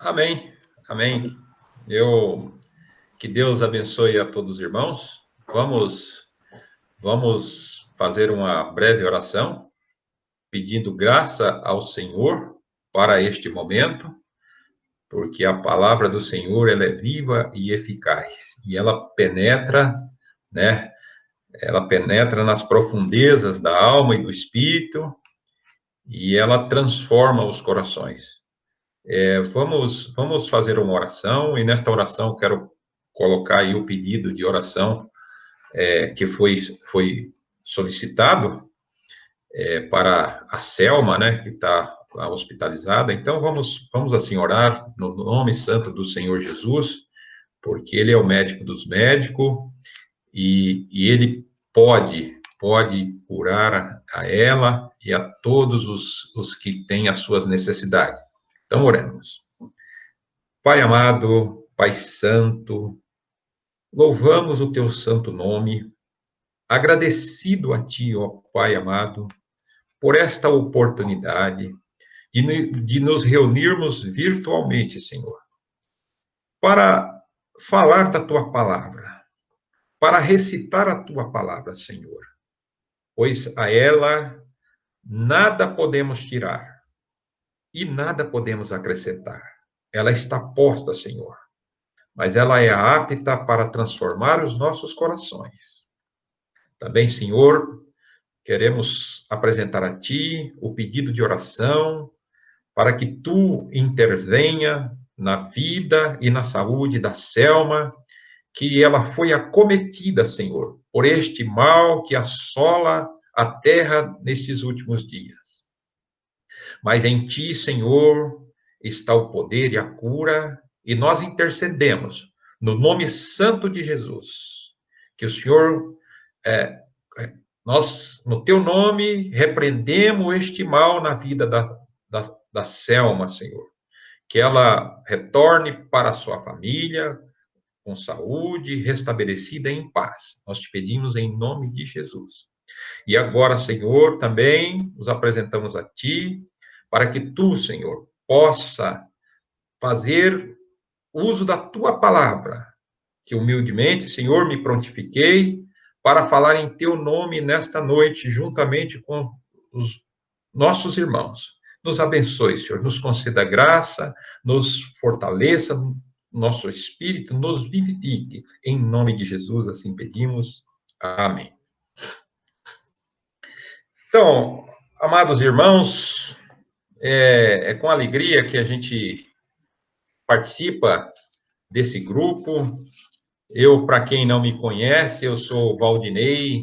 Amém, amém. Que Deus abençoe a todos os irmãos. Vamos fazer uma breve oração, pedindo graça ao Senhor para este momento, porque a palavra do Senhor, ela é viva e eficaz, e ela penetra, né? Ela penetra nas profundezas da alma e do espírito, e ela transforma os corações. Vamos fazer uma oração, e nesta oração quero colocar aí o pedido de oração que foi solicitado para a Selma, né, que está hospitalizada. Então, vamos assim orar no nome santo do Senhor Jesus, porque Ele é o médico dos médicos e Ele pode curar a ela e a todos os que têm as suas necessidades. Então, oremos. Pai amado, Pai santo, louvamos o teu santo nome, agradecido a ti, ó Pai amado, por esta oportunidade de nos reunirmos virtualmente, Senhor, para falar da tua palavra, para recitar a tua palavra, Senhor, pois a ela nada podemos tirar e nada podemos acrescentar. Ela está posta, Senhor, mas ela é apta para transformar os nossos corações. Também, Senhor, queremos apresentar a Ti o pedido de oração para que Tu intervenha na vida e na saúde da Selma, que ela foi acometida, Senhor, por este mal que assola a terra nestes últimos dias. Mas em Ti, Senhor, está o poder e a cura, e nós intercedemos no nome santo de Jesus, que o Senhor é, nós, no teu nome, repreendemos este mal na vida da Selma, Senhor. Que ela retorne para a sua família com saúde, restabelecida em paz. Nós te pedimos em nome de Jesus. E agora, Senhor, também nos apresentamos a ti, para que tu, Senhor, possa fazer uso da tua palavra, que humildemente, Senhor, me prontifiquei para falar em teu nome nesta noite, juntamente com os nossos irmãos. Nos abençoe, Senhor, nos conceda graça, nos fortaleça, nosso espírito, nos vivifique. Em nome de Jesus, assim pedimos. Amém. Então, amados irmãos, é com alegria que a gente participa desse grupo. Eu, para quem não me conhece, eu sou Valdinei,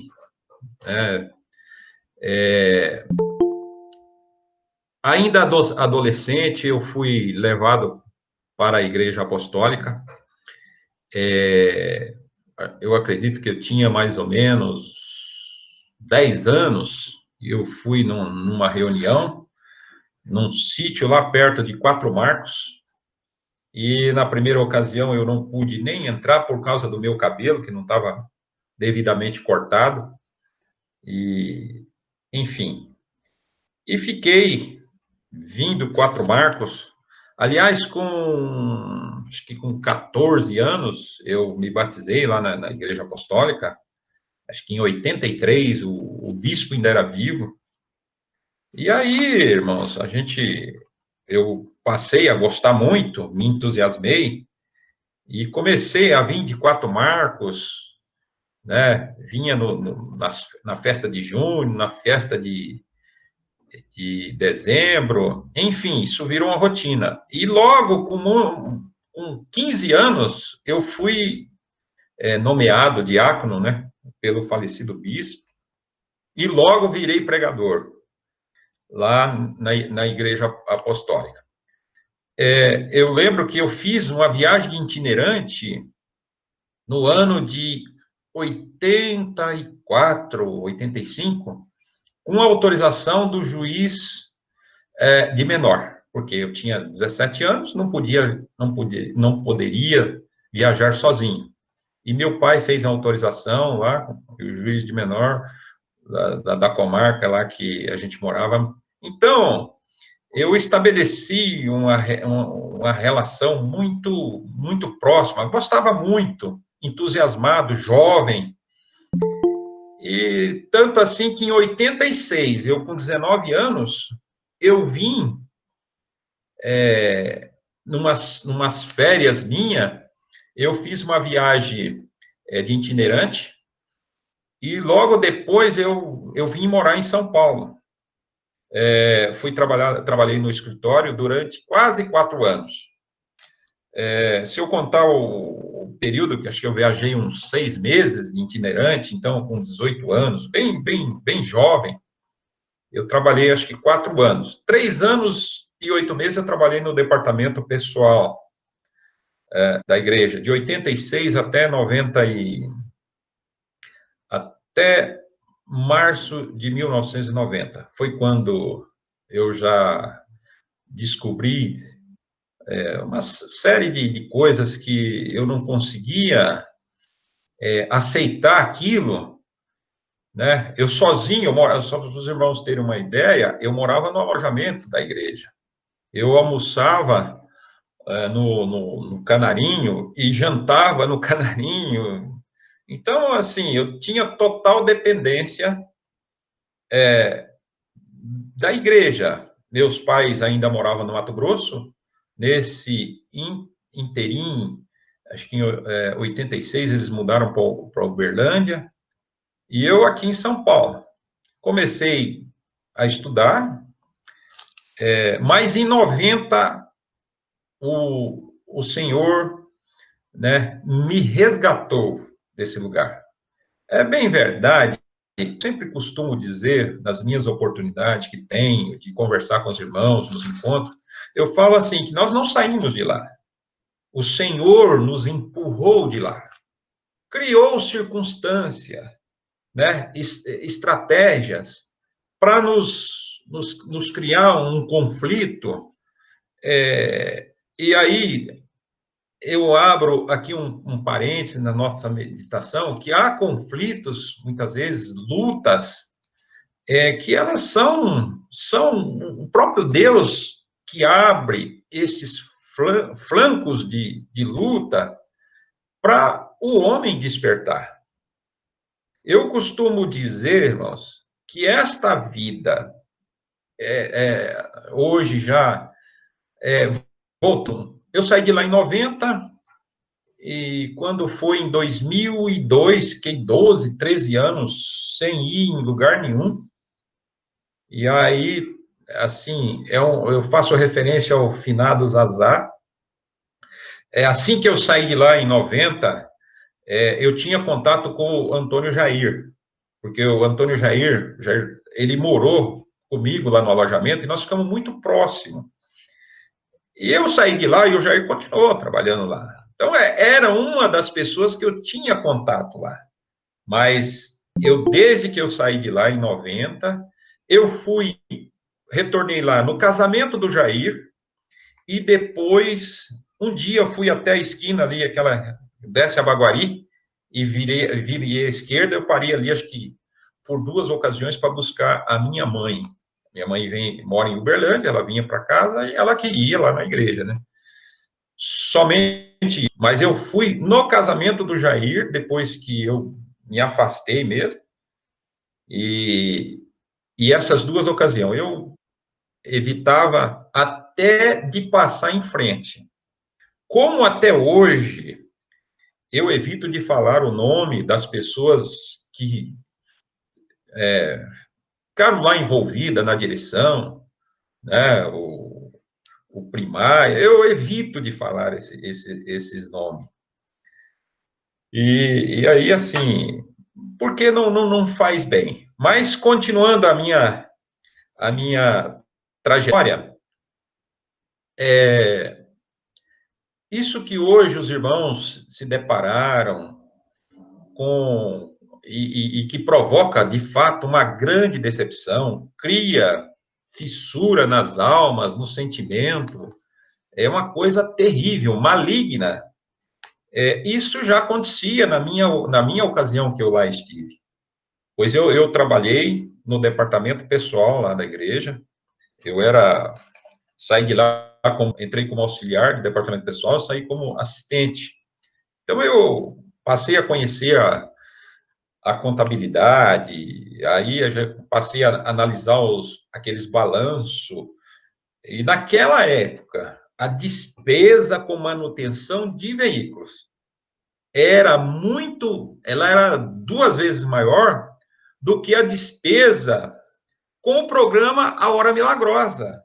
ainda adolescente, eu fui levado para a Igreja Apostólica. Eu acredito que eu tinha mais ou menos 10 anos, e eu fui numa reunião, num sítio lá perto de Quatro Marcos, e na primeira ocasião eu não pude nem entrar por causa do meu cabelo, que não estava devidamente cortado, e enfim. E fiquei vindo Quatro Marcos. Aliás, acho que com 14 anos, eu me batizei lá na Igreja Apostólica. Acho que em 83, o bispo ainda era vivo. E aí, irmãos, eu passei a gostar muito, me entusiasmei, e comecei a vir de Quatro Marcos, né? Vinha na festa de junho, na festa de dezembro, enfim, isso virou uma rotina. E logo, com 15 anos, eu fui nomeado diácono, né, pelo falecido bispo, e logo virei pregador, lá na Igreja Apostólica. Eu lembro que eu fiz uma viagem itinerante no ano de 84, 85, com autorização do juiz de menor, porque eu tinha 17 anos, não poderia viajar sozinho. E meu pai fez a autorização lá, o juiz de menor da comarca lá que a gente morava. Então, eu estabeleci uma relação muito próxima. Eu gostava muito, entusiasmado, jovem. E tanto assim que em 86, eu com 19 anos, eu vim numas férias minha, eu fiz uma viagem de itinerante e logo depois eu vim morar em São Paulo. Trabalhei no escritório durante quase 4 anos. Se eu contar o período, que acho que eu viajei uns 6 meses de itinerante, então com 18 anos, bem jovem, eu trabalhei acho que 4 anos. 3 anos e 8 meses eu trabalhei no departamento pessoal da igreja, de 86 até 90 até março de 1990. Foi quando eu já descobri uma série de coisas que eu não conseguia aceitar aquilo, né? Eu sozinho, só para os irmãos terem uma ideia, eu morava no alojamento da igreja. Eu almoçava no Canarinho e jantava no Canarinho. Então, assim, eu tinha total dependência da igreja. Meus pais ainda moravam no Mato Grosso. Nesse interim, acho que em 86 eles mudaram para Uberlândia, e eu aqui em São Paulo. Comecei a estudar, mas em 90 o Senhor, né, me resgatou desse lugar. É bem verdade, eu sempre costumo dizer, nas minhas oportunidades que tenho, de conversar com os irmãos, nos encontros, eu falo assim, que nós não saímos de lá. O Senhor nos empurrou de lá. Criou circunstância, né, estratégias para nos criar um conflito. E aí, eu abro aqui um parêntese na nossa meditação, que há conflitos, muitas vezes, lutas, que elas são o próprio Deus que abre esses flancos de luta para o homem despertar. Eu costumo dizer, irmãos, que esta vida, hoje já, voltou. Eu saí de lá em 90, e quando foi em 2002, fiquei 12, 13 anos sem ir em lugar nenhum. E aí, assim, eu faço referência ao finado Zazá. Assim que eu saí de lá em 90, eu tinha contato com o Antônio Jair, porque o Antônio Jair, ele morou comigo lá no alojamento e nós ficamos muito próximos. E eu saí de lá e o Jair continuou trabalhando lá. Então, era uma das pessoas que eu tinha contato lá. Mas desde que eu saí de lá em 90, eu retornei lá no casamento do Jair, e depois, um dia eu fui até a esquina ali, desce a Baguari, e virei à esquerda, eu parei ali, acho que por 2 ocasiões, para buscar a minha mãe. Minha mãe mora em Uberlândia, ela vinha para casa e ela queria lá na igreja, né? Somente, mas eu fui no casamento do Jair, depois que eu me afastei mesmo, e essas 2 ocasiões, eu evitava até de passar em frente. Como até hoje, eu evito de falar o nome das pessoas que ficaram lá envolvidas na direção, né, o primário, eu evito de falar esses nomes. E aí, assim, porque não faz bem. Mas, continuando a minha trajetória, isso que hoje os irmãos se depararam com, e que provoca, de fato, uma grande decepção, cria fissura nas almas, no sentimento, é uma coisa terrível, maligna. Isso já acontecia na minha ocasião que eu lá estive. Pois eu trabalhei no departamento pessoal lá da igreja, eu era saí de lá, entrei como auxiliar de departamento pessoal, saí como assistente. Então, eu passei a conhecer a contabilidade, aí eu já passei a analisar aqueles balanços, e naquela época, a despesa com manutenção de veículos ela era 2 vezes maior do que a despesa com o programa A Hora Milagrosa.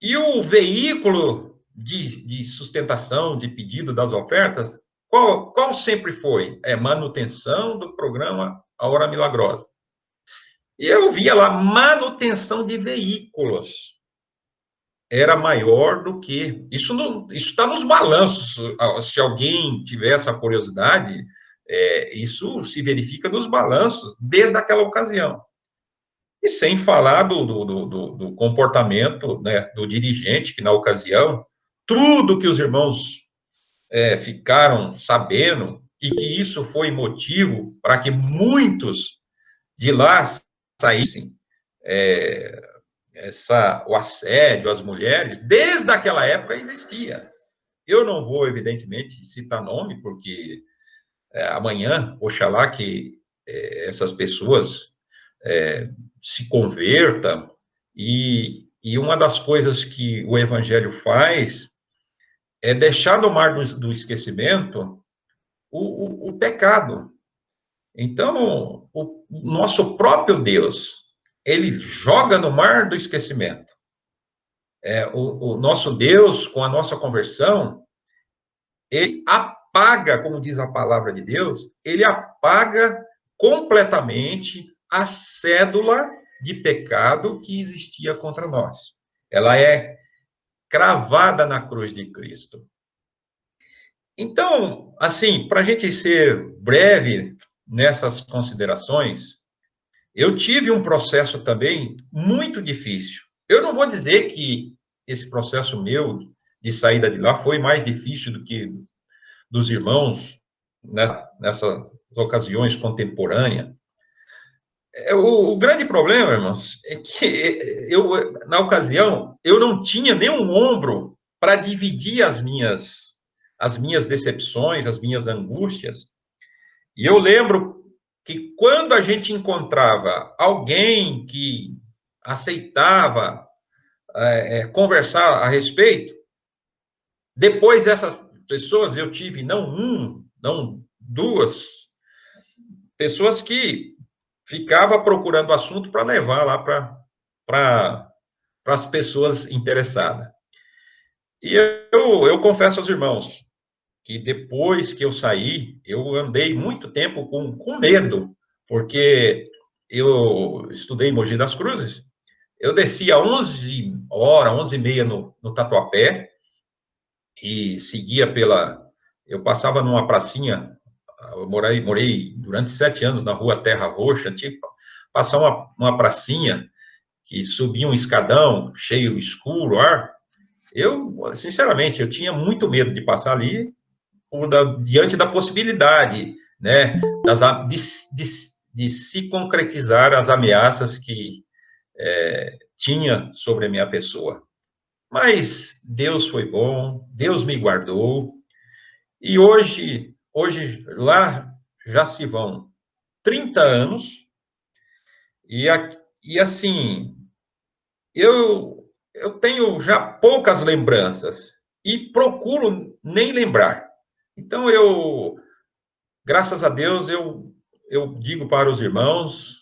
E o veículo de sustentação, de pedido das ofertas, qual sempre foi? É manutenção do programa A Hora Milagrosa. E eu via lá, manutenção de veículos era maior do que... Isso está nos balanços. Se alguém tiver essa curiosidade, isso se verifica nos balanços desde aquela ocasião. E sem falar do comportamento, né, do dirigente, que na ocasião, tudo que os irmãos ficaram sabendo, e que isso foi motivo para que muitos de lá saíssem, o assédio às mulheres, desde aquela época existia. Eu não vou, evidentemente, citar nome, porque amanhã, oxalá que essas pessoas se convertam, e uma das coisas que o Evangelho faz é deixar no mar do esquecimento o pecado. Então, o nosso próprio Deus, ele joga no mar do esquecimento. O nosso Deus, com a nossa conversão, ele apaga, como diz a palavra de Deus, ele apaga completamente a cédula de pecado que existia contra nós. Ela é cravada na cruz de Cristo. Então, assim, para a gente ser breve nessas considerações, eu tive um processo também muito difícil. Eu não vou dizer que esse processo meu de saída de lá foi mais difícil do que dos irmãos nessas ocasiões contemporâneas. O grande problema, irmãos, é que na ocasião, eu não tinha nenhum ombro para dividir as minhas decepções, as minhas angústias. E eu lembro que quando a gente encontrava alguém que aceitava conversar a respeito, depois dessas pessoas eu tive não duas pessoas que ficava procurando assunto para levar lá para as pessoas interessadas. E eu confesso aos irmãos que depois que eu saí, eu andei muito tempo com medo, porque eu estudei em Mogi das Cruzes, eu descia 11 horas, 11h30 no Tatuapé, e seguia eu passava numa pracinha, eu morei durante 7 anos na rua Terra Roxa, tinha que passar uma pracinha que subia um escadão cheio, escuro, ar. Sinceramente, eu tinha muito medo de passar ali, diante da possibilidade, né, de se concretizar as ameaças que tinha sobre a minha pessoa. Mas Deus foi bom, Deus me guardou, e hoje lá já se vão 30 anos, e assim, eu tenho já poucas lembranças, e procuro nem lembrar. Então, graças a Deus, eu digo para os irmãos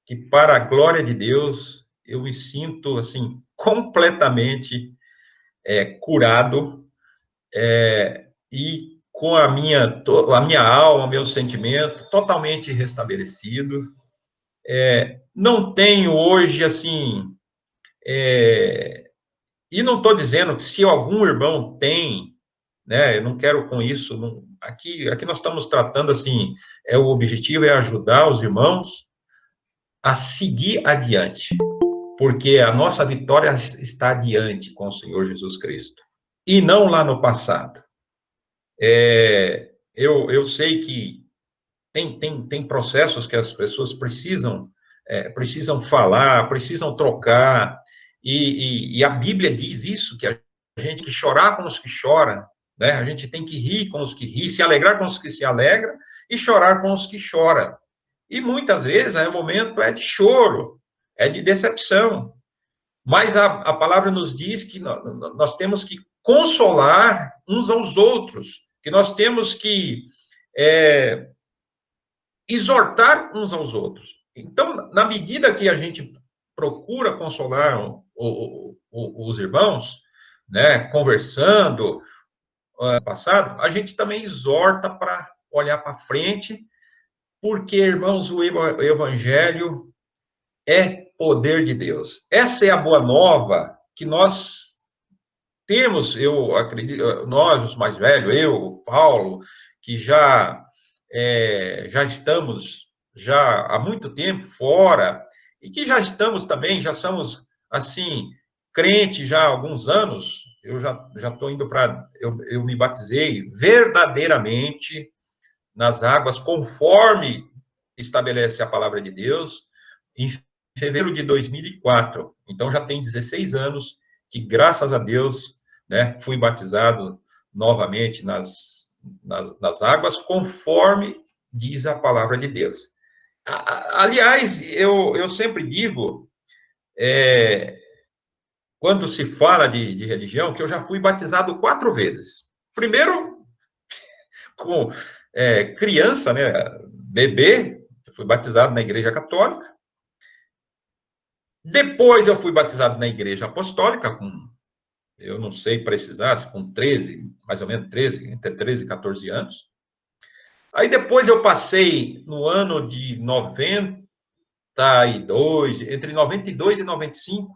que, para a glória de Deus, eu me sinto, assim, completamente curado, e com a minha alma, meu sentimento totalmente restabelecido. Não tenho hoje, assim, e não estou dizendo que se algum irmão tem, né, eu não quero com isso, aqui nós estamos tratando, assim, o objetivo é ajudar os irmãos a seguir adiante, porque a nossa vitória está adiante com o Senhor Jesus Cristo, e não lá no passado. Eu sei que tem processos que as pessoas precisam falar, precisam trocar, E a Bíblia diz isso, que a gente tem que chorar com os que choram, né? A gente tem que rir com os que riem, se alegrar com os que se alegram e chorar com os que choram. E muitas vezes o momento é de choro, é de decepção. Mas a palavra nos diz que nós temos que consolar uns aos outros, que nós temos que exortar uns aos outros. Então, na medida que a gente procura consolar os irmãos, né, conversando, passado, a gente também exorta para olhar para frente, porque, irmãos, o evangelho é poder de Deus. Essa é a boa nova que nós temos, eu acredito, nós, os mais velhos, eu, Paulo, que já estamos já há muito tempo fora, e que já estamos também, já somos, assim, crente já há alguns anos, eu já estou indo para, eu me batizei verdadeiramente nas águas, conforme estabelece a palavra de Deus, em fevereiro de 2004. Então, já tem 16 anos que, graças a Deus, né, fui batizado novamente nas águas, conforme diz a palavra de Deus. Aliás, eu sempre digo, quando se fala de religião, que eu já fui batizado 4 vezes. Primeiro, com criança, né, bebê, eu fui batizado na Igreja Católica. Depois eu fui batizado na Igreja Apostólica, eu não sei precisar, com 13, mais ou menos 13, entre 13 e 14 anos. Aí depois eu passei no ano de 92, entre 92 e 95,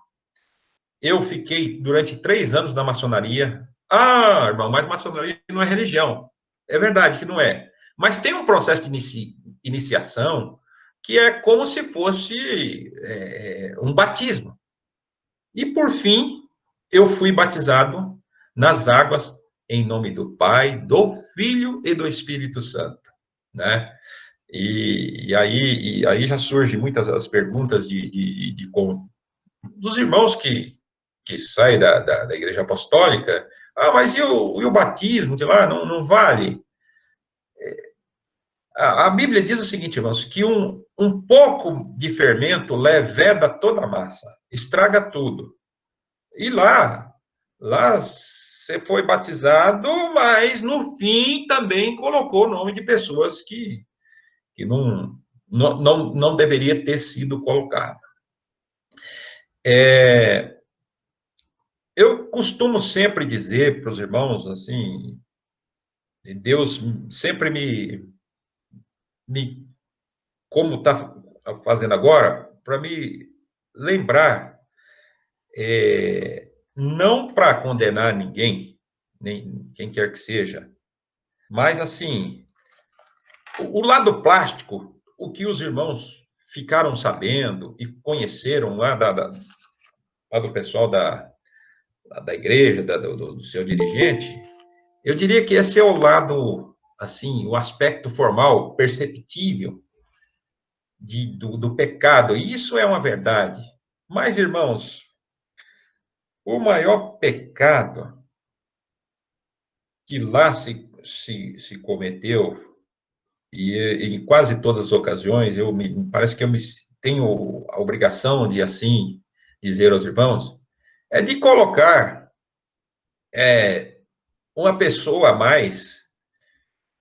eu fiquei durante 3 anos na maçonaria. Ah, irmão, mas maçonaria não é religião. É verdade que não é. Mas tem um processo de iniciação que é como se fosse um batismo. E, por fim, eu fui batizado nas águas em nome do Pai, do Filho e do Espírito Santo, né? E aí já surgem muitas as perguntas dos irmãos que saem da Igreja Apostólica. Ah, mas e o batismo de lá não vale? A Bíblia diz o seguinte, irmãos, que um pouco de fermento leveda toda a massa, estraga tudo. E lá você foi batizado, mas no fim também colocou o nome de pessoas que não deveria ter sido colocado. Eu costumo sempre dizer para os irmãos, assim, Deus sempre como está fazendo agora, para me lembrar, não para condenar ninguém, nem quem quer que seja, mas, assim, o lado plástico, o que os irmãos ficaram sabendo e conheceram lá do pessoal da igreja, do seu dirigente, eu diria que esse é o lado, assim, o aspecto formal, perceptível do pecado. E isso é uma verdade. Mas, irmãos, o maior pecado que lá se cometeu, e em quase todas as ocasiões, parece que eu tenho a obrigação de, assim, dizer aos irmãos, é de colocar uma pessoa a mais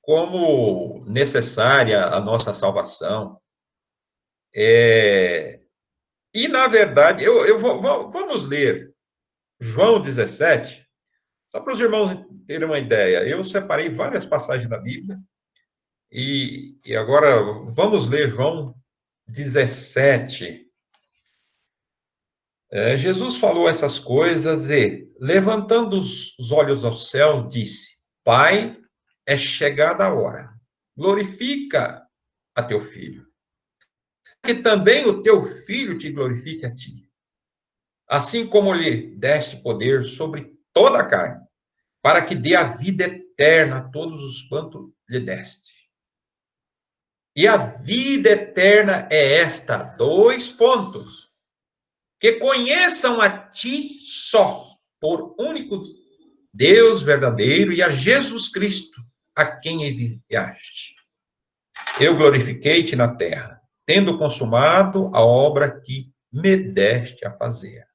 como necessária à nossa salvação. E, na verdade, vamos ler João 17, só para os irmãos terem uma ideia. Eu separei várias passagens da Bíblia, e agora vamos ler João 17. Jesus falou essas coisas e, levantando os olhos ao céu, disse: Pai, é chegada a hora, glorifica a teu filho, que também o teu filho te glorifique a ti, assim como lhe deste poder sobre toda a carne, para que dê a vida eterna a todos os quanto lhe deste. E a vida eterna é esta, 2 pontos: que conheçam a ti só, por único Deus verdadeiro, e a Jesus Cristo, a quem enviaste. Eu glorifiquei-te na terra, tendo consumado a obra que me deste a fazer.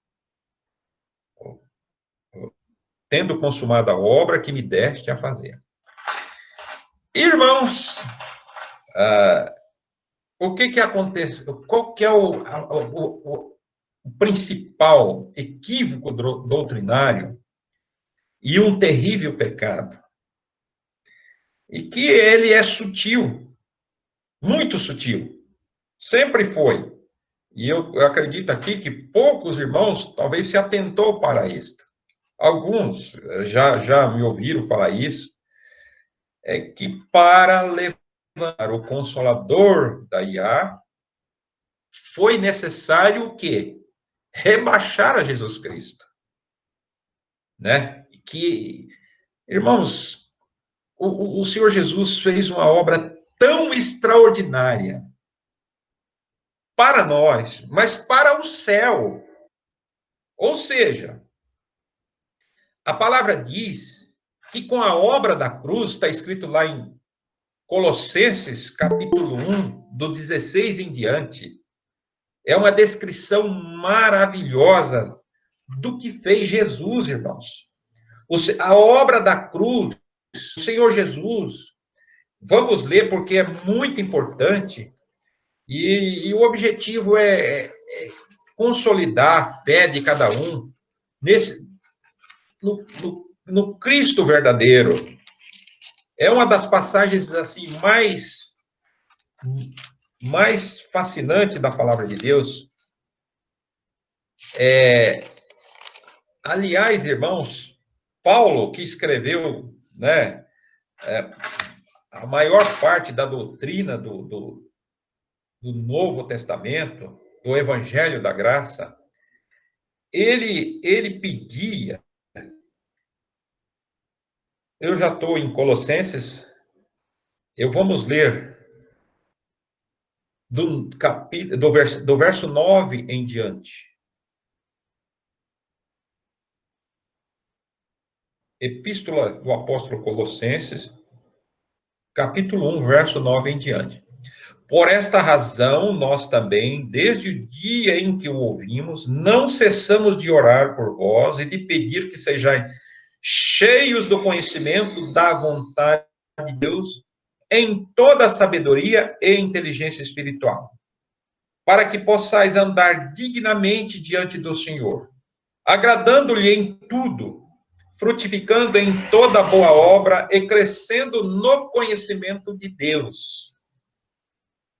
Tendo consumado a obra que me deste a fazer. Irmãos, o que acontece? Qual que é o principal equívoco doutrinário e um terrível pecado? E que ele é sutil, muito sutil. Sempre foi. E eu acredito aqui que poucos irmãos talvez se atentou para isto. Alguns já me ouviram falar isso, é que para levantar o Consolador da IA, foi necessário o quê? Rebaixar a Jesus Cristo. Né? Que, irmãos, o Senhor Jesus fez uma obra tão extraordinária para nós, mas para o céu. Ou seja, a palavra diz que com a obra da cruz, está escrito lá em Colossenses, capítulo 1, do 16 em diante, é uma descrição maravilhosa do que fez Jesus, irmãos. A obra da cruz, o Senhor Jesus, vamos ler porque é muito importante, e o objetivo é consolidar a fé de cada um no Cristo verdadeiro. É uma das passagens assim mais fascinante da palavra de Deus. Aliás, irmãos, Paulo, que escreveu, né, a maior parte da doutrina do Novo Testamento, do Evangelho da Graça, ele pedia. Eu já estou em Colossenses, vamos ler do verso 9 em diante. Epístola do apóstolo Colossenses, capítulo 1, verso 9 em diante. Por esta razão, nós também, desde o dia em que o ouvimos, não cessamos de orar por vós e de pedir que sejais cheios do conhecimento da vontade de Deus, em toda a sabedoria e inteligência espiritual, para que possais andar dignamente diante do Senhor, agradando-lhe em tudo, frutificando em toda boa obra e crescendo no conhecimento de Deus,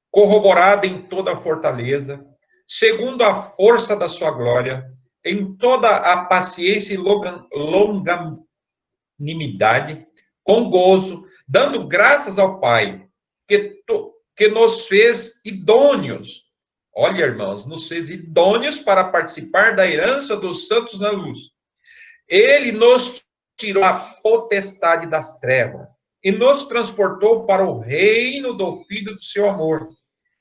corroborado em toda a fortaleza, segundo a força da sua glória, em toda a paciência e longanimidade, com gozo, dando graças ao Pai, que nos fez idôneos. Olha, irmãos, nos fez idôneos para participar da herança dos santos na luz. Ele nos tirou a potestade das trevas e nos transportou para o reino do Filho do seu amor,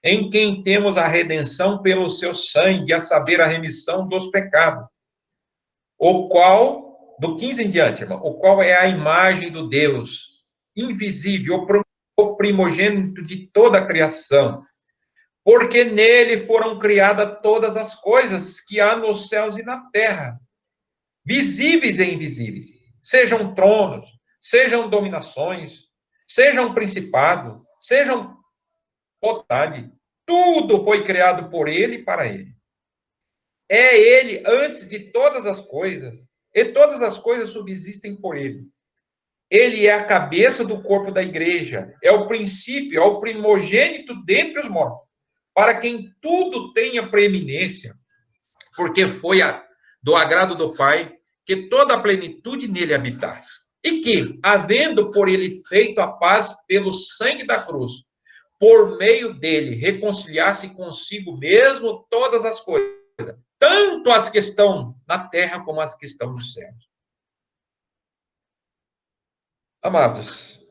em quem temos a redenção pelo seu sangue, a saber, a remissão dos pecados, o qual, do 15 em diante, irmão, o qual é a imagem do Deus invisível, o primogênito de toda a criação, porque nele foram criadas todas as coisas que há nos céus e na terra, visíveis e invisíveis, sejam tronos, sejam dominações, sejam principados, sejam potestade, tudo foi criado por ele e para ele. É ele antes de todas as coisas, e todas as coisas subsistem por ele. Ele é a cabeça do corpo da igreja, é o princípio, é o primogênito dentre os mortos, para quem tudo tenha preeminência, porque foi do agrado do Pai que toda a plenitude nele habitasse. E que, havendo por ele feito a paz pelo sangue da cruz, por meio dele reconciliasse consigo mesmo todas as coisas, tanto as que estão na terra como as que estão nos céus. Amados,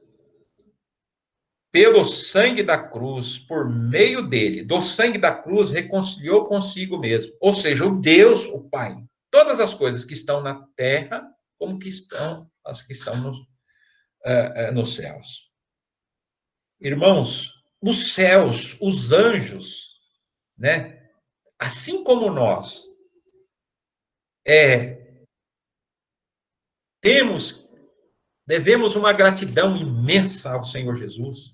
pelo sangue da cruz, por meio dele, do sangue da cruz, reconciliou consigo mesmo. Ou seja, o Deus, o Pai. Todas as coisas que estão na terra, como que estão as que estão nos céus. Irmãos, os céus, os anjos, né? Assim como nós devemos uma gratidão imensa ao Senhor Jesus.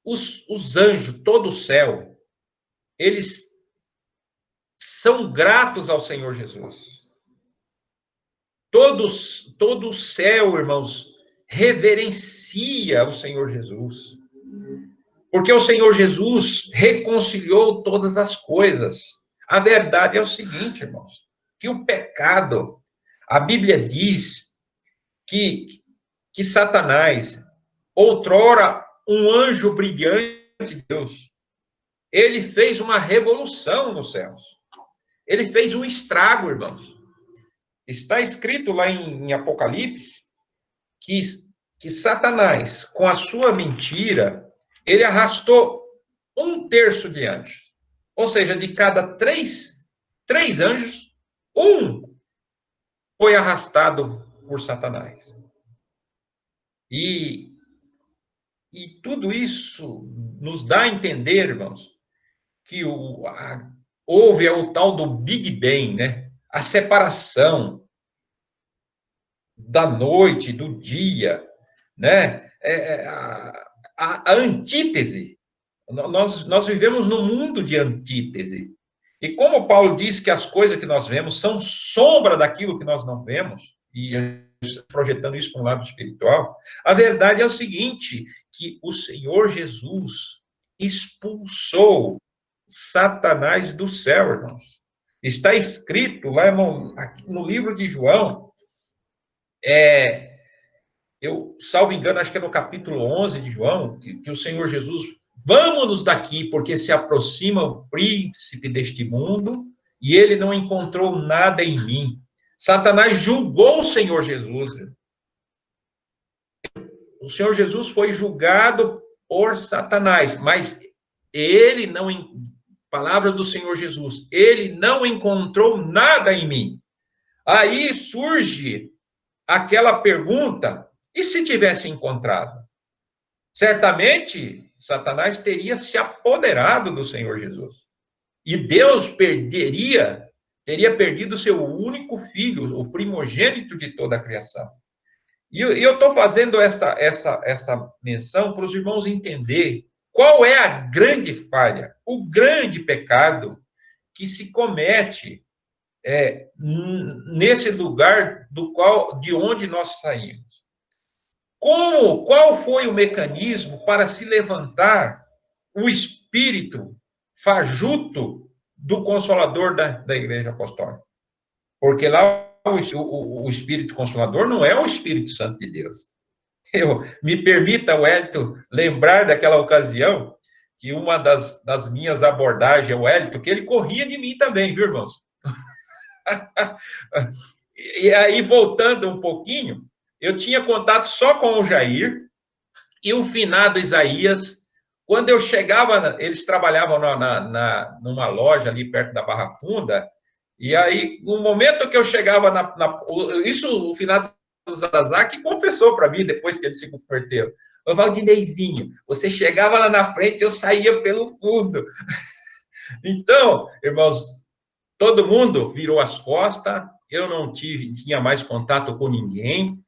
Os anjos, todo o céu, eles são gratos ao Senhor Jesus. Todo o céu, irmãos, reverencia o Senhor Jesus. Porque o Senhor Jesus reconciliou todas as coisas. A verdade é o seguinte, irmãos, que o pecado, a Bíblia diz que Satanás, outrora um anjo brilhante de Deus, ele fez uma revolução nos céus. Ele fez um estrago, irmãos. Está escrito lá em Apocalipse que Satanás, com a sua mentira, ele arrastou 1/3 de anjos. Ou seja, de cada três anjos, um foi arrastado por Satanás. E tudo isso nos dá a entender, irmãos, que houve o tal do Big Bang, né? A separação da noite, do dia, né? A antítese. Nós vivemos num mundo de antítese. E como Paulo diz que as coisas que nós vemos são sombra daquilo que nós não vemos, e projetando isso para um lado espiritual, a verdade é o seguinte, que o Senhor Jesus expulsou Satanás do céu, irmãos. Está escrito lá no livro de João, eu, salvo engano, acho que é no capítulo 11 de João, que o Senhor Jesus, vamos-nos daqui, porque se aproxima o príncipe deste mundo, e ele não encontrou nada em mim. Satanás julgou o Senhor Jesus. O Senhor Jesus foi julgado por Satanás, mas ele não, palavras do Senhor Jesus, ele não encontrou nada em mim. Aí surge aquela pergunta, e se tivesse encontrado? Certamente, Satanás teria se apoderado do Senhor Jesus. E Deus teria perdido o seu único filho, o primogênito de toda a criação. E eu estou fazendo essa menção para os irmãos entender qual é a grande falha, o grande pecado que se comete nesse lugar de onde nós saímos. Qual foi o mecanismo para se levantar o espírito fajuto do Consolador da Igreja Apostólica? Porque lá o Espírito Consolador não é o Espírito Santo de Deus. Me permita, Wellington, lembrar daquela ocasião que uma das minhas abordagens, o Wellington, que ele corria de mim também, viu, irmãos? E aí, voltando um pouquinho, eu tinha contato só com o Jair e o finado Isaías. Quando eu chegava, eles trabalhavam numa loja ali perto da Barra Funda, e aí, no momento que eu chegava isso o finado Zazaki confessou para mim, depois que ele se converteu. Ô, Valdineizinho, você chegava lá na frente, eu saía pelo fundo. Então, irmãos, todo mundo virou as costas, eu não tinha mais contato com ninguém,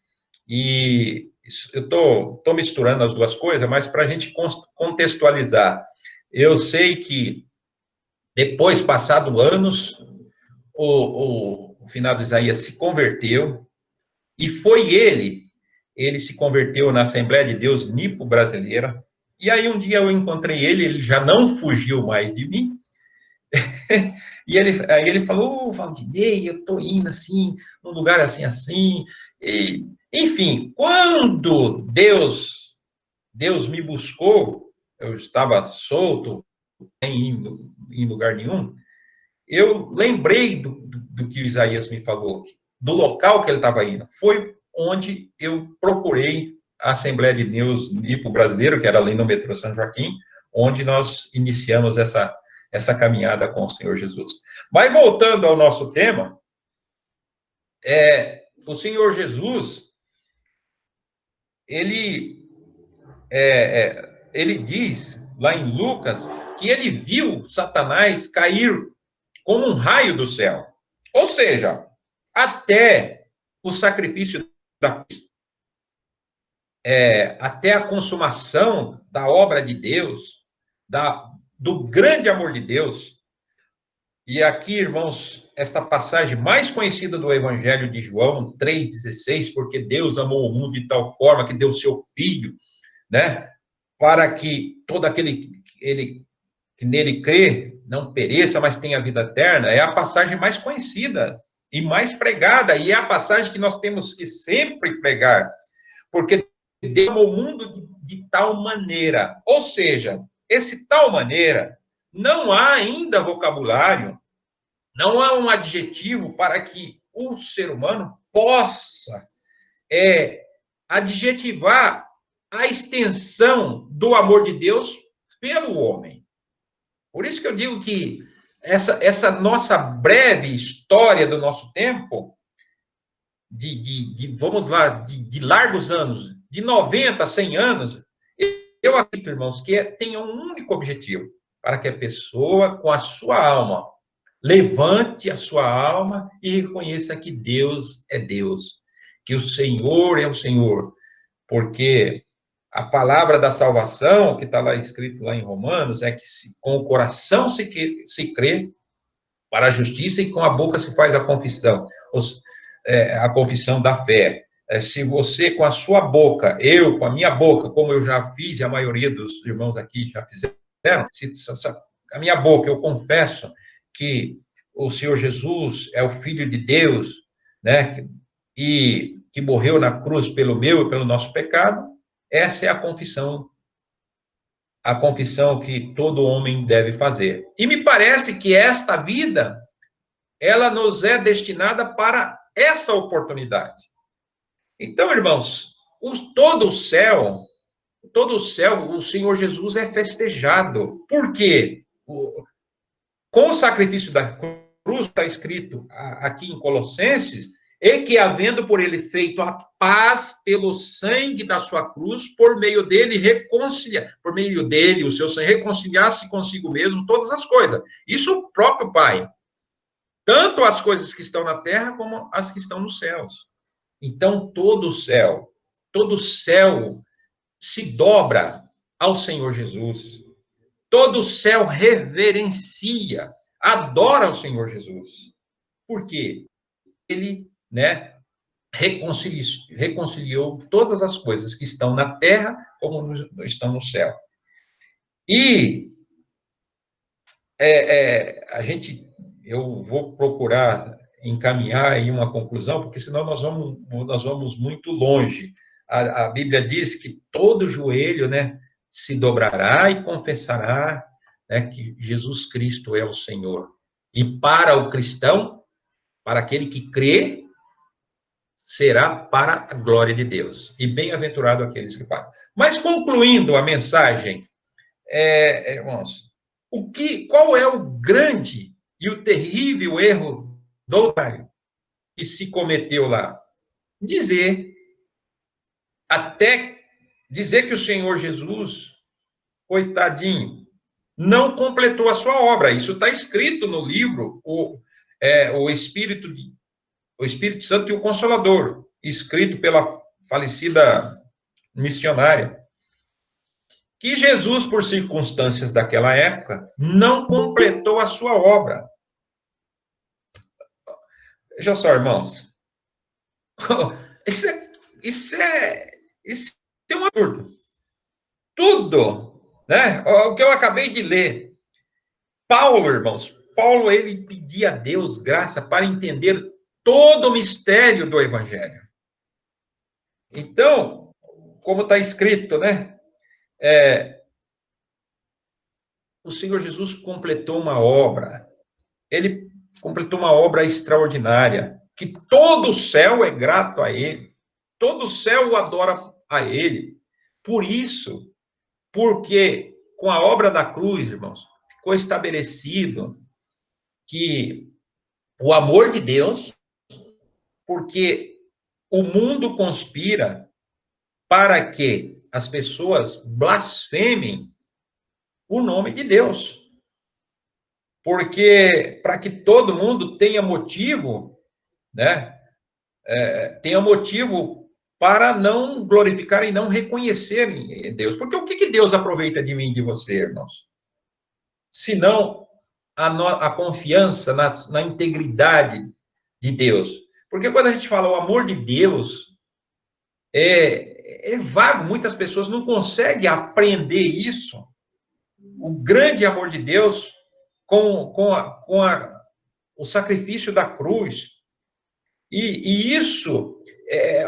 e eu estou misturando as duas coisas, mas para a gente contextualizar, eu sei que depois, passado anos, o finado Isaías se converteu, e foi ele se converteu na Assembleia de Deus Nipo Brasileira, e aí um dia eu encontrei ele já não fugiu mais de mim, e aí ele falou, Valdinei, eu estou indo assim, num lugar assim, e, enfim, quando Deus me buscou, eu estava solto, sem ir em lugar nenhum, eu lembrei do que o Isaías me falou, do local que ele estava indo. Foi onde eu procurei a Assembleia de Deus Nipo Brasileiro, que era ali no metrô São Joaquim, onde nós iniciamos essa caminhada com o Senhor Jesus. Mas voltando ao nosso tema, o Senhor Jesus, ele diz lá em Lucas que ele viu Satanás cair como um raio do céu. Ou seja, até o sacrifício da cruz, até a consumação da obra de Deus, do grande amor de Deus. E aqui, irmãos, esta passagem mais conhecida do Evangelho de João 3,16, porque Deus amou o mundo de tal forma que deu o seu Filho, né, para que todo aquele que nele crê não pereça, mas tenha vida eterna, é a passagem mais conhecida e mais pregada, e é a passagem que nós temos que sempre pregar, porque Deus amou o mundo de tal maneira, ou seja, esse tal maneira, não há ainda vocabulário, não há um adjetivo para que o ser humano possa adjetivar a extensão do amor de Deus pelo homem. Por isso que eu digo que essa nossa breve história do nosso tempo, vamos lá, de largos anos, de 90 a 100 anos, eu acredito, irmãos, que tenha um único objetivo, para que a pessoa, com a sua alma, levante a sua alma e reconheça que Deus é Deus, que o Senhor é o Senhor, porque a palavra da salvação, que está lá escrito lá em Romanos, é que com o coração se crê para a justiça e com a boca se faz a confissão da fé. Se você com a sua boca, eu com a minha boca, como eu já fiz e a maioria dos irmãos aqui já fizeram, se a minha boca eu confesso que o Senhor Jesus é o Filho de Deus, né, e que morreu na cruz pelo meu e pelo nosso pecado, essa é a confissão que todo homem deve fazer. E me parece que esta vida, ela nos é destinada para essa oportunidade. Então, irmãos, todo o céu, o Senhor Jesus é festejado. Por quê? Com o sacrifício da cruz, está escrito aqui em Colossenses, e que, havendo por ele feito a paz pelo sangue da sua cruz, por meio dele, o seu sangue, reconciliasse consigo mesmo todas as coisas. Isso o próprio Pai. Tanto as coisas que estão na terra, como as que estão nos céus. Então, todo o céu se dobra ao Senhor Jesus. Todo o céu reverencia, adora o Senhor Jesus. Por quê? Ele, reconciliou todas as coisas que estão na terra como estão no céu. E eu vou procurar encaminhar aí uma conclusão, porque senão nós vamos muito longe. A Bíblia diz que todo joelho, se dobrará e confessará, que Jesus Cristo é o Senhor. E para o cristão, para aquele que crê, será para a glória de Deus. E bem-aventurado aqueles que pagam. Mas concluindo a mensagem, irmãos, qual é o grande e o terrível erro doutrinário que se cometeu lá? Dizer que o Senhor Jesus, coitadinho, não completou a sua obra. Isso está escrito no livro, o Espírito Santo e o Consolador, escrito pela falecida missionária, que Jesus, por circunstâncias daquela época, não completou a sua obra. Veja só, irmãos, isso é um absurdo. Tudo, o que eu acabei de ler. Paulo, irmãos, ele pedia a Deus graça para entender todo o mistério do Evangelho. Então, como está escrito, o Senhor Jesus completou uma obra. Ele completou uma obra extraordinária, que todo o céu é grato a ele. Todo o céu o adora a ele. Por isso, porque com a obra da cruz, irmãos, ficou estabelecido que o amor de Deus, porque o mundo conspira para que as pessoas blasfemem o nome de Deus. Porque para que todo mundo tenha motivo, né? Tenha motivo para não glorificar e não reconhecerem Deus. Porque o que Deus aproveita de mim e de você, irmãos? Senão a confiança na integridade de Deus. Porque quando a gente fala o amor de Deus, é vago, muitas pessoas não conseguem aprender isso. O grande amor de Deus com o sacrifício da cruz. E isso,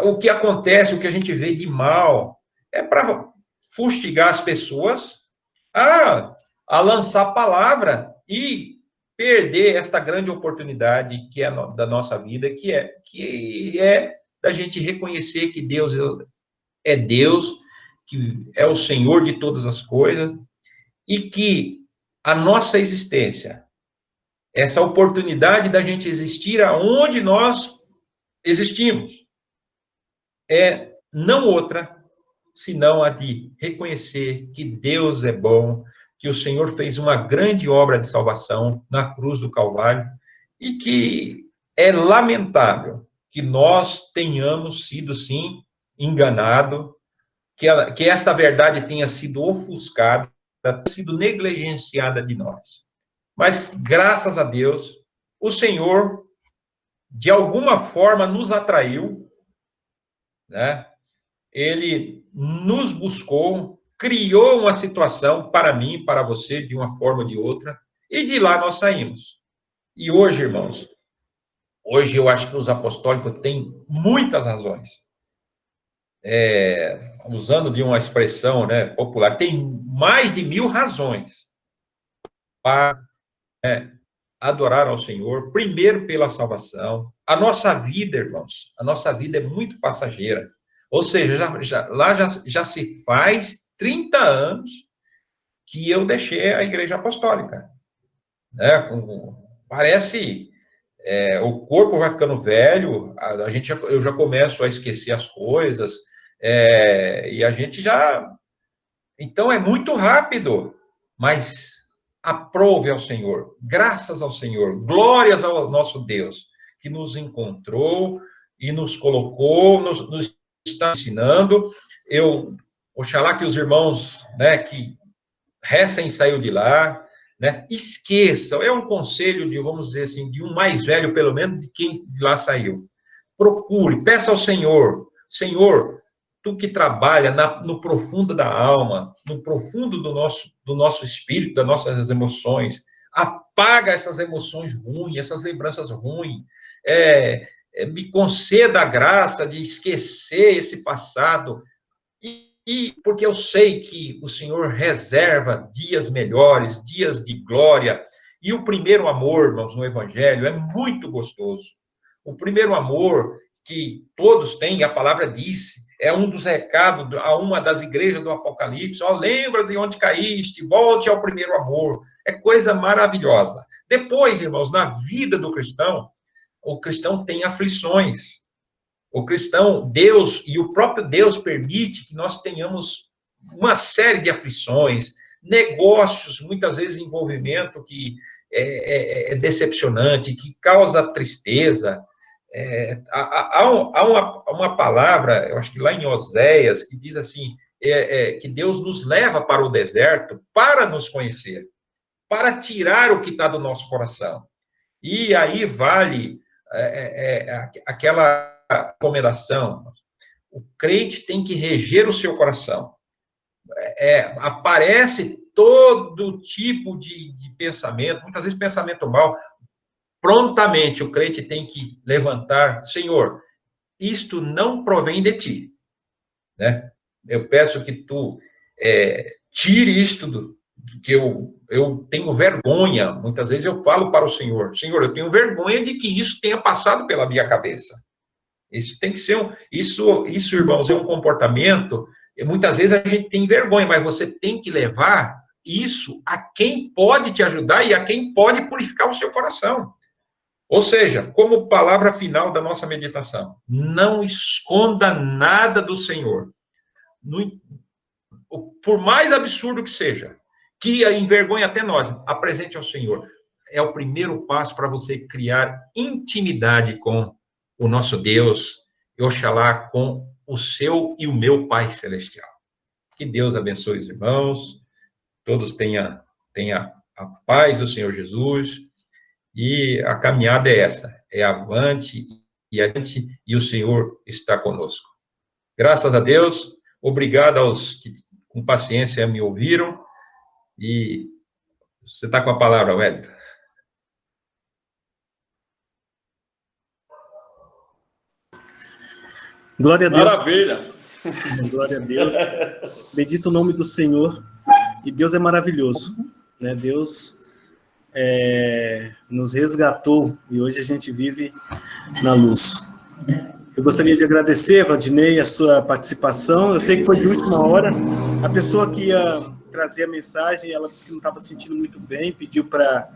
o que acontece, o que a gente vê de mal, é para fustigar as pessoas a lançar palavra e perder esta grande oportunidade que é da nossa vida, que é da gente reconhecer que Deus é Deus, que é o Senhor de todas as coisas, e que a nossa existência, essa oportunidade da gente existir aonde nós existimos, é não outra senão a de reconhecer que Deus é bom, que o Senhor fez uma grande obra de salvação na cruz do Calvário e que é lamentável que nós tenhamos sido, sim, enganados, que esta verdade tenha sido ofuscada, sido negligenciada de nós. Mas, graças a Deus, o Senhor, de alguma forma, nos atraiu, né? Ele nos buscou, criou uma situação para mim, para você, de uma forma ou de outra, e de lá nós saímos. E hoje, irmãos, hoje eu acho que os apostólicos têm muitas razões. Usando de uma expressão, né, popular, tem mais de 1000 razões para adorar ao Senhor, primeiro pela salvação. A nossa vida, irmãos, a nossa vida é muito passageira. Ou seja, já se faz 30 anos que eu deixei a igreja apostólica. Né? Parece, o corpo vai ficando velho, eu já começo a esquecer as coisas, e a gente já... Então, é muito rápido, mas aprove ao Senhor, graças ao Senhor, glórias ao nosso Deus, que nos encontrou e nos colocou, nos está ensinando. Oxalá que os irmãos, né, que recém saiu de lá, né, esqueçam, é um conselho de, vamos dizer assim, de um mais velho, pelo menos, de quem de lá saiu. Procure, peça ao Senhor, Senhor, tu que trabalha no profundo da alma, no profundo do nosso espírito, das nossas emoções, apaga essas emoções ruins, essas lembranças ruins, me conceda a graça de esquecer esse passado, e porque eu sei que o Senhor reserva dias melhores, dias de glória, e o primeiro amor, irmãos, no Evangelho é muito gostoso. O primeiro amor que todos têm, a palavra diz, é um dos recados a uma das igrejas do Apocalipse, lembra de onde caíste, volte ao primeiro amor, é coisa maravilhosa. Depois, irmãos, na vida do cristão, o cristão tem aflições, o cristão, Deus, e o próprio Deus permite que nós tenhamos uma série de aflições, negócios, muitas vezes envolvimento que é decepcionante, que causa tristeza. Há uma palavra, eu acho que lá em Oséias, que diz assim, que Deus nos leva para o deserto para nos conhecer, para tirar o que está do nosso coração. E aí vale aquela recomendação, o crente tem que reger o seu coração. Aparece todo tipo de pensamento, muitas vezes pensamento mal, prontamente o crente tem que levantar, Senhor, isto não provém de ti, né? Eu peço que tu tire isto do que eu tenho vergonha, muitas vezes eu falo para o Senhor, Senhor, eu tenho vergonha de que isso tenha passado pela minha cabeça. Isso tem que ser isso, irmãos, é um comportamento. E muitas vezes a gente tem vergonha, mas você tem que levar isso a quem pode te ajudar e a quem pode purificar o seu coração. Ou seja, como palavra final da nossa meditação, não esconda nada do Senhor. Por mais absurdo que seja, que envergonhe até nós, apresente ao Senhor. É o primeiro passo para você criar intimidade com o nosso Deus, e oxalá com o seu e o meu Pai Celestial. Que Deus abençoe os irmãos, todos tenham a paz do Senhor Jesus, e a caminhada é essa, é avante e adiante, e o Senhor está conosco. Graças a Deus, obrigado aos que com paciência me ouviram, e você está com a palavra, Wellington. Glória a Deus. Maravilha. Glória a Deus. Bendito o nome do Senhor. E Deus é maravilhoso, né? Deus nos resgatou e hoje a gente vive na luz. Eu gostaria de agradecer, Valdinei, a sua participação. Eu sei que foi de última hora. A pessoa que ia trazer a mensagem, ela disse que não estava se sentindo muito bem, pediu para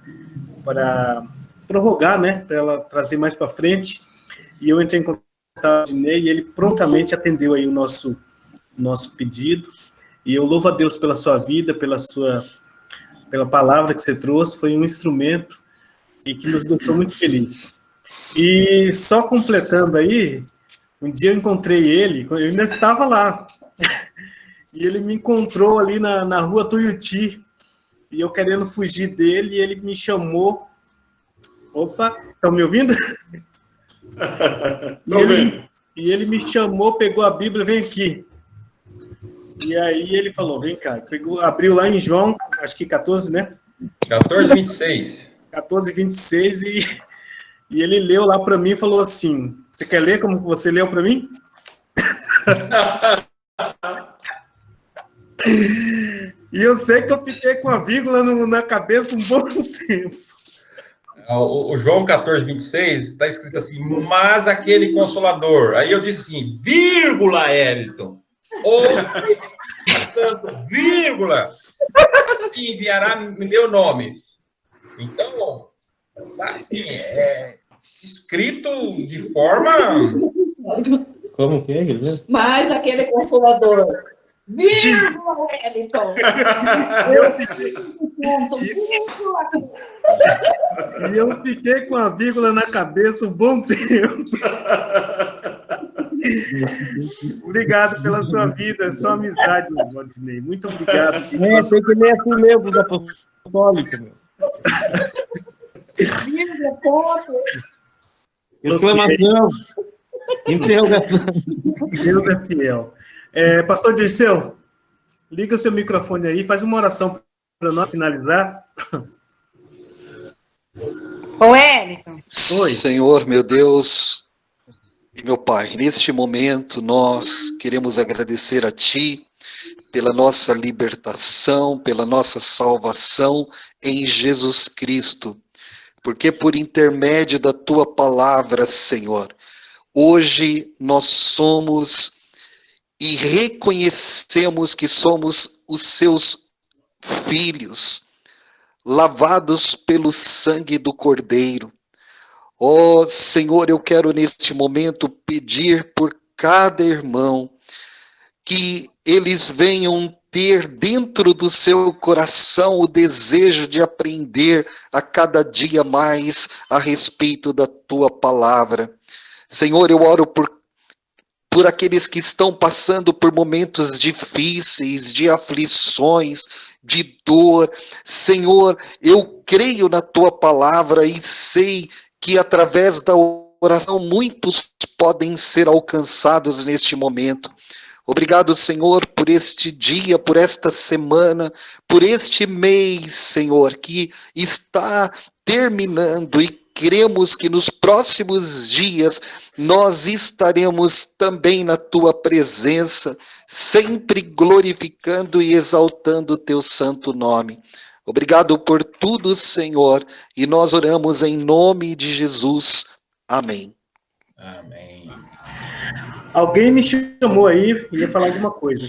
prorrogar, né? Para ela trazer mais para frente. E eu entrei em contato com o Valdinei e ele prontamente atendeu aí o nosso pedido. E eu louvo a Deus pela sua vida, pela palavra que você trouxe. Foi um instrumento e que nos deixou muito felizes. E só completando aí, um dia eu encontrei ele, eu ainda estava lá, e ele me encontrou ali na rua Tuiuti, e eu querendo fugir dele, e ele me chamou. Opa, estão me ouvindo? E ele me chamou, pegou a Bíblia, vem aqui. E aí ele falou, vem cá, abriu lá em João, acho que 14, né? 14:26. 14:26, e ele leu lá para mim e falou assim, você quer ler como você leu para mim? E eu sei que eu fiquei com a vírgula na cabeça um bom tempo. O João 14:26 está escrito assim, mas aquele Consolador. Aí eu disse assim, vírgula, Elton. Ou Espírito Santo, vírgula, enviará meu nome. Então, assim, escrito de forma... Como que é, Guilherme? Mas aquele Consolador, vírgula, Wellington. E eu fiquei com a vírgula na cabeça um bom tempo. Obrigado pela sua vida, sua amizade, Valdinei. Muito obrigado. Tem que ler assim mesmo, da apostólica, meu. Exclamação. Interrogação. Deus é fiel. Pastor Dirceu, liga o seu microfone aí, faz uma oração para nós finalizar. Ô, Wellington. Oi. Senhor, meu Deus e meu Pai, neste momento nós queremos agradecer a Ti pela nossa libertação, pela nossa salvação em Jesus Cristo, porque por intermédio da Tua palavra, Senhor, hoje nós somos e reconhecemos que somos os Seus filhos, lavados pelo sangue do Cordeiro. Ó Senhor, eu quero neste momento pedir por cada irmão que eles venham ter dentro do seu coração o desejo de aprender a cada dia mais a respeito da Tua palavra. Senhor, eu oro por aqueles que estão passando por momentos difíceis, de aflições, de dor. Senhor, eu creio na Tua palavra e sei que através da oração muitos podem ser alcançados neste momento. Obrigado, Senhor, por este dia, por esta semana, por este mês, Senhor, que está terminando e cremos que nos próximos dias nós estaremos também na Tua presença, sempre glorificando e exaltando o Teu santo nome. Obrigado por tudo, Senhor, e nós oramos em nome de Jesus. Amém. Amém. Alguém me chamou aí e ia falar alguma coisa.